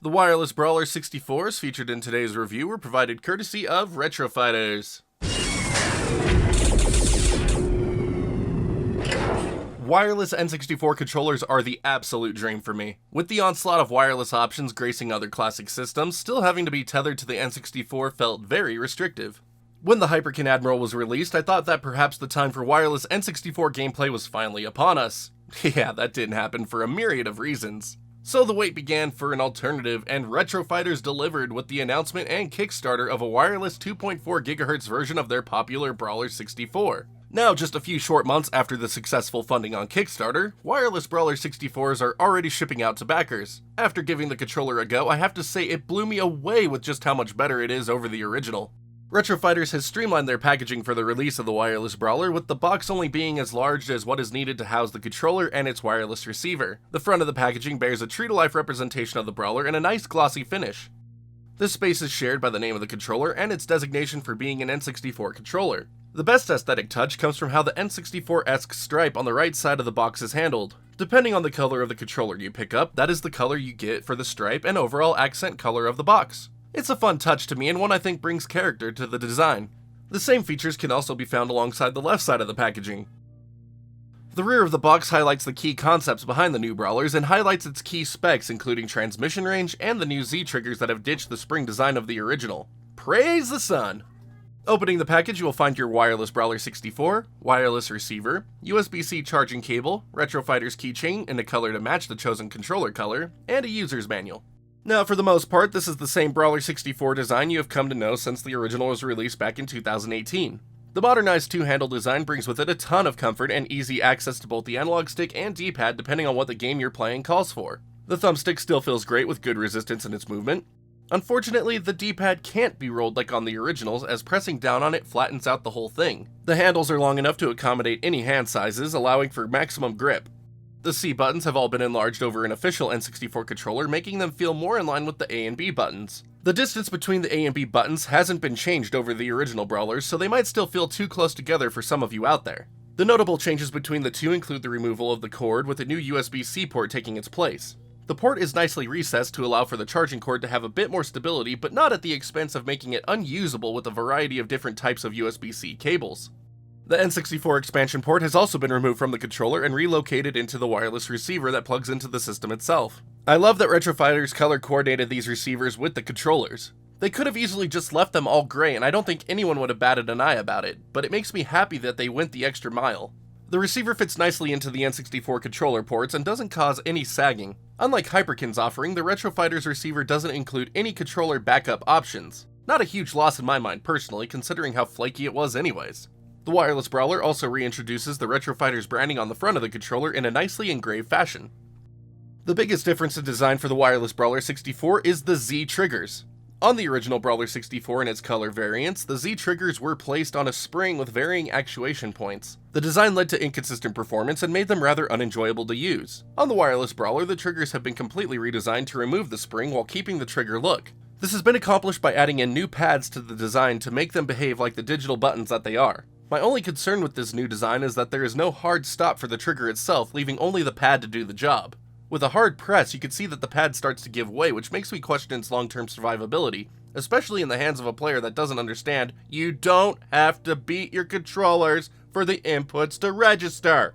The Wireless Brawler 64s featured in today's review were provided courtesy of RetroFighters. Wireless N64 controllers are the absolute dream for me. With the onslaught of wireless options gracing other classic systems, still having to be tethered to the N64 felt very restrictive. When the Hyperkin Admiral was released, I thought that perhaps the time for wireless N64 gameplay was finally upon us. Yeah, that didn't happen for a myriad of reasons. So the wait began for an alternative, and RetroFighters delivered with the announcement and Kickstarter of a wireless 2.4 GHz version of their popular Brawler 64. Now, just a few short months after the successful funding on Kickstarter, Wireless Brawler 64s are already shipping out to backers. After giving the controller a go, I have to say it blew me away with just how much better it is over the original. RetroFighters has streamlined their packaging for the release of the Wireless Brawler, with the box only being as large as what is needed to house the controller and its wireless receiver. The front of the packaging bears a true-to-life representation of the Brawler and a nice glossy finish. This space is shared by the name of the controller and its designation for being an N64 controller. The best aesthetic touch comes from how the N64-esque stripe on the right side of the box is handled. Depending on the color of the controller you pick up, that is the color you get for the stripe and overall accent color of the box. It's a fun touch to me and one I think brings character to the design. The same features can also be found alongside the left side of the packaging. The rear of the box highlights the key concepts behind the new Brawlers and highlights its key specs, including transmission range and the new Z triggers that have ditched the spring design of the original. Praise the sun! Opening the package, you will find your Wireless Brawler 64, wireless receiver, USB-C charging cable, RetroFighters keychain in a color to match the chosen controller color, and a user's manual. Now, for the most part, this is the same Brawler 64 design you have come to know since the original was released back in 2018. The modernized two-handle design brings with it a ton of comfort and easy access to both the analog stick and D-pad depending on what the game you're playing calls for. The thumbstick still feels great with good resistance in its movement. Unfortunately, the D-pad can't be rolled like on the originals, as pressing down on it flattens out the whole thing. The handles are long enough to accommodate any hand sizes, allowing for maximum grip. The C buttons have all been enlarged over an official N64 controller, making them feel more in line with the A and B buttons. The distance between the A and B buttons hasn't been changed over the original Brawlers, so they might still feel too close together for some of you out there. The notable changes between the two include the removal of the cord, with a new USB-C port taking its place. The port is nicely recessed to allow for the charging cord to have a bit more stability, but not at the expense of making it unusable with a variety of different types of USB-C cables. The N64 expansion port has also been removed from the controller and relocated into the wireless receiver that plugs into the system itself. I love that RetroFighters color coordinated these receivers with the controllers. They could have easily just left them all gray and I don't think anyone would have batted an eye about it, but it makes me happy that they went the extra mile. The receiver fits nicely into the N64 controller ports and doesn't cause any sagging. Unlike Hyperkin's offering, the RetroFighters receiver doesn't include any controller backup options. Not a huge loss in my mind personally, considering how flaky it was anyways. The Wireless Brawler also reintroduces the RetroFighters branding on the front of the controller in a nicely engraved fashion. The biggest difference in design for the Wireless Brawler 64 is the Z triggers. On the original Brawler 64 and its color variants, the Z triggers were placed on a spring with varying actuation points. The design led to inconsistent performance and made them rather unenjoyable to use. On the Wireless Brawler, the triggers have been completely redesigned to remove the spring while keeping the trigger look. This has been accomplished by adding in new pads to the design to make them behave like the digital buttons that they are. My only concern with this new design is that there is no hard stop for the trigger itself, leaving only the pad to do the job. With a hard press, you can see that the pad starts to give way, which makes me question its long-term survivability, especially in the hands of a player that doesn't understand you don't have to beat your controllers for the inputs to register.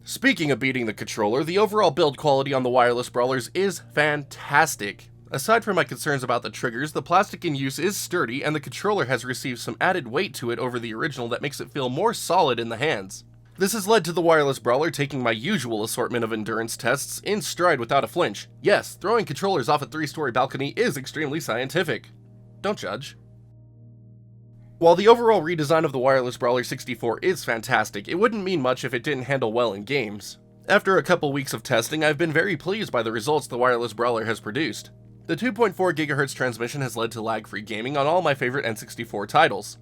Speaking of beating the controller, the overall build quality on the Wireless Brawlers is fantastic. Aside from my concerns about the triggers, the plastic in use is sturdy and the controller has received some added weight to it over the original that makes it feel more solid in the hands. This has led to the Wireless Brawler taking my usual assortment of endurance tests in stride without a flinch. Yes, throwing controllers off a 3-story balcony is extremely scientific. Don't judge. While the overall redesign of the Wireless Brawler 64 is fantastic, it wouldn't mean much if it didn't handle well in games. After a couple weeks of testing, I've been very pleased by the results the Wireless Brawler has produced. The 2.4 GHz transmission has led to lag-free gaming on all my favorite N64 titles.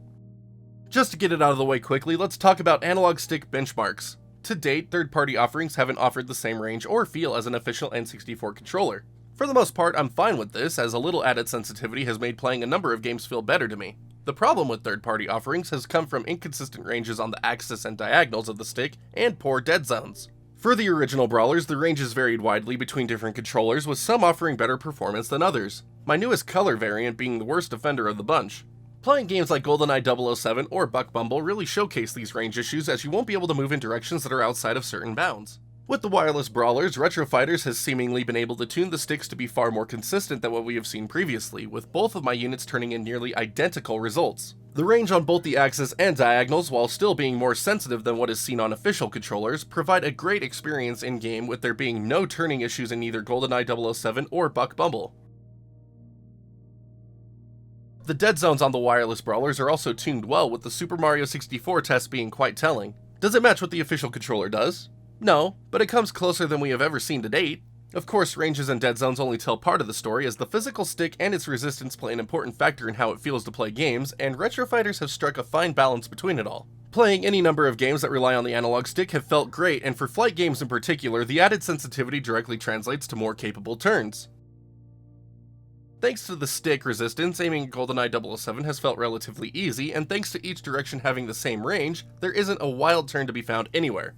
Just to get it out of the way quickly, let's talk about analog stick benchmarks. To date, third-party offerings haven't offered the same range or feel as an official N64 controller. For the most part, I'm fine with this, as a little added sensitivity has made playing a number of games feel better to me. The problem with third-party offerings has come from inconsistent ranges on the axis and diagonals of the stick and poor dead zones. For the original brawlers, the ranges varied widely between different controllers, with some offering better performance than others, my newest color variant being the worst offender of the bunch. Playing games like GoldenEye 007 or Buck Bumble really showcase these range issues, as you won't be able to move in directions that are outside of certain bounds. With the wireless brawlers, RetroFighters has seemingly been able to tune the sticks to be far more consistent than what we have seen previously, with both of my units turning in nearly identical results. The range on both the axis and diagonals, while still being more sensitive than what is seen on official controllers, provide a great experience in-game, with there being no turning issues in either GoldenEye 007 or Buck Bumble. The dead zones on the wireless brawlers are also tuned well, with the Super Mario 64 test being quite telling. Does it match what the official controller does? No, but it comes closer than we have ever seen to date. Of course, ranges and dead zones only tell part of the story, as the physical stick and its resistance play an important factor in how it feels to play games, and RetroFighters have struck a fine balance between it all. Playing any number of games that rely on the analog stick have felt great, and for flight games in particular, the added sensitivity directly translates to more capable turns. Thanks to the stick resistance, aiming at GoldenEye 007 has felt relatively easy, and thanks to each direction having the same range, there isn't a wild turn to be found anywhere.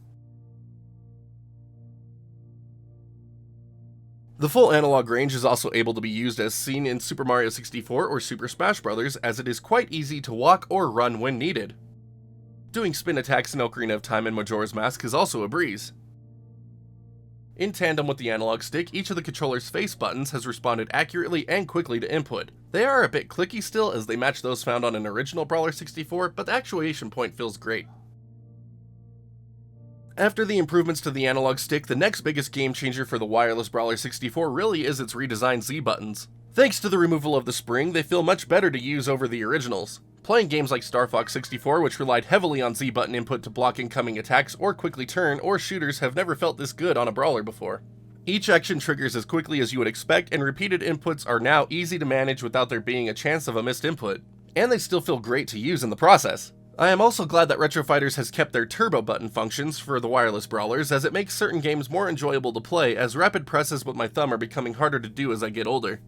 The full analog range is also able to be used as seen in Super Mario 64 or Super Smash Bros., as it is quite easy to walk or run when needed. Doing spin attacks in Ocarina of Time and Majora's Mask is also a breeze. In tandem with the analog stick, each of the controller's face buttons has responded accurately and quickly to input. They are a bit clicky still, as they match those found on an original Brawler 64, but the actuation point feels great. After the improvements to the analog stick, the next biggest game changer for the Wireless Brawler 64 really is its redesigned Z buttons. Thanks to the removal of the spring, they feel much better to use over the originals. Playing games like Star Fox 64, which relied heavily on Z button input to block incoming attacks or quickly turn, or shooters, have never felt this good on a brawler before. Each action triggers as quickly as you would expect, and repeated inputs are now easy to manage without there being a chance of a missed input. And they still feel great to use in the process. I am also glad that RetroFighters has kept their turbo button functions for the wireless brawlers, as it makes certain games more enjoyable to play, as rapid presses with my thumb are becoming harder to do as I get older.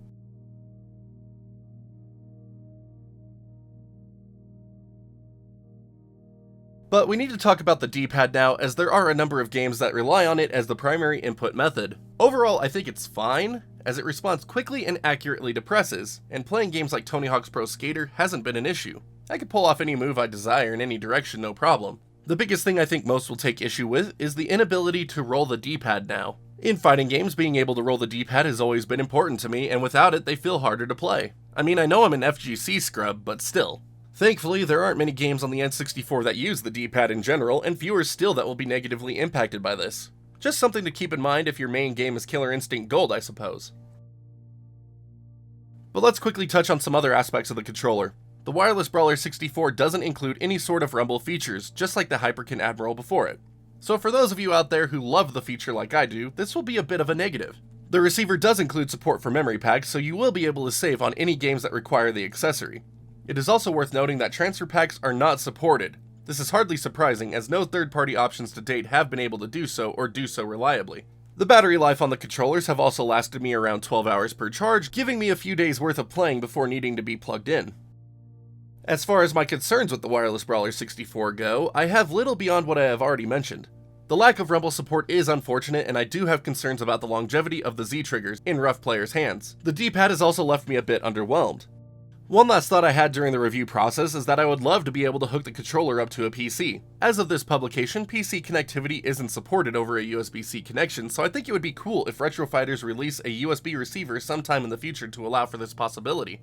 But we need to talk about the D-pad now, as there are a number of games that rely on it as the primary input method. Overall, I think it's fine, as it responds quickly and accurately to presses, and playing games like Tony Hawk's Pro Skater hasn't been an issue. I can pull off any move I desire in any direction, no problem. The biggest thing I think most will take issue with is the inability to roll the D-pad now. In fighting games, being able to roll the D-pad has always been important to me, and without it, they feel harder to play. I mean, I know I'm an FGC scrub, but still. Thankfully, there aren't many games on the N64 that use the D-pad in general, and fewer still that will be negatively impacted by this. Just something to keep in mind if your main game is Killer Instinct Gold, I suppose. But let's quickly touch on some other aspects of the controller. The Wireless Brawler 64 doesn't include any sort of rumble features, just like the Hyperkin Admiral before it. So for those of you out there who love the feature like I do, this will be a bit of a negative. The receiver does include support for memory packs, so you will be able to save on any games that require the accessory. It is also worth noting that transfer packs are not supported. This is hardly surprising, as no third-party options to date have been able to do so, or do so reliably. The battery life on the controllers have also lasted me around 12 hours per charge, giving me a few days worth of playing before needing to be plugged in. As far as my concerns with the Wireless Brawler 64 go, I have little beyond what I have already mentioned. The lack of rumble support is unfortunate, and I do have concerns about the longevity of the Z triggers in rough players' hands. The D-pad has also left me a bit underwhelmed. One last thought I had during the review process is that I would love to be able to hook the controller up to a PC. As of this publication, PC connectivity isn't supported over a USB-C connection, so I think it would be cool if RetroFighters release a USB receiver sometime in the future to allow for this possibility.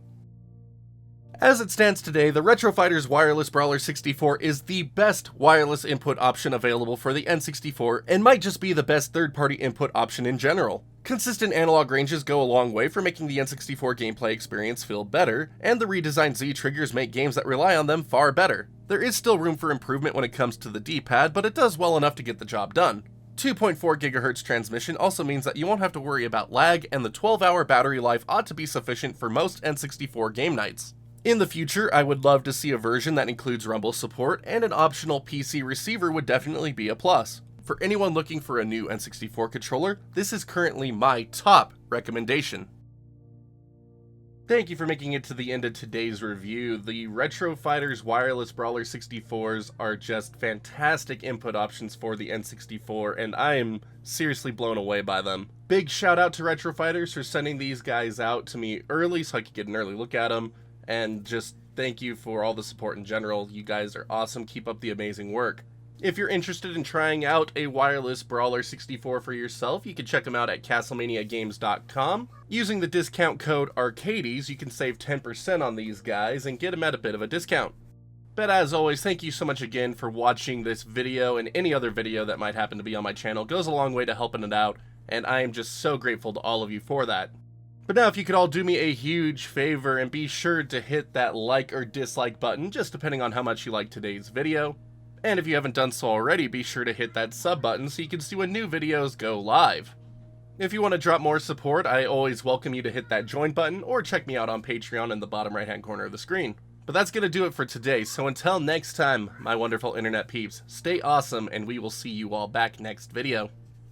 As it stands today, the RetroFighters Wireless Brawler 64 is the best wireless input option available for the N64, and might just be the best third-party input option in general. Consistent analog ranges go a long way for making the N64 gameplay experience feel better, and the redesigned Z triggers make games that rely on them far better. There is still room for improvement when it comes to the D-pad, but it does well enough to get the job done. 2.4 GHz transmission also means that you won't have to worry about lag, and the 12-hour battery life ought to be sufficient for most N64 game nights. In the future, I would love to see a version that includes rumble support, and an optional PC receiver would definitely be a plus. For anyone looking for a new N64 controller, this is currently my top recommendation. Thank you for making it to the end of today's review. The RetroFighters Wireless Brawler 64s are just fantastic input options for the N64, and I am seriously blown away by them. Big shout out to RetroFighters for sending these guys out to me early so I could get an early look at them, and just thank you for all the support in general. You guys are awesome. Keep up the amazing work. If you're interested in trying out a Wireless Brawler 64 for yourself, you can check them out at castlemaniagames.com. Using the discount code Archades, you can save 10% on these guys and get them at a bit of a discount. But as always, thank you so much again for watching this video, and any other video that might happen to be on my channel goes a long way to helping it out, and I am just so grateful to all of you for that. But now if you could all do me a huge favor and be sure to hit that like or dislike button, just depending on how much you like today's video. And if you haven't done so already, be sure to hit that sub button so you can see when new videos go live. If you want to drop more support, I always welcome you to hit that join button or check me out on Patreon in the bottom right hand corner of the screen. But that's going to do it for today, so until next time, my wonderful internet peeps, stay awesome and we will see you all back next video.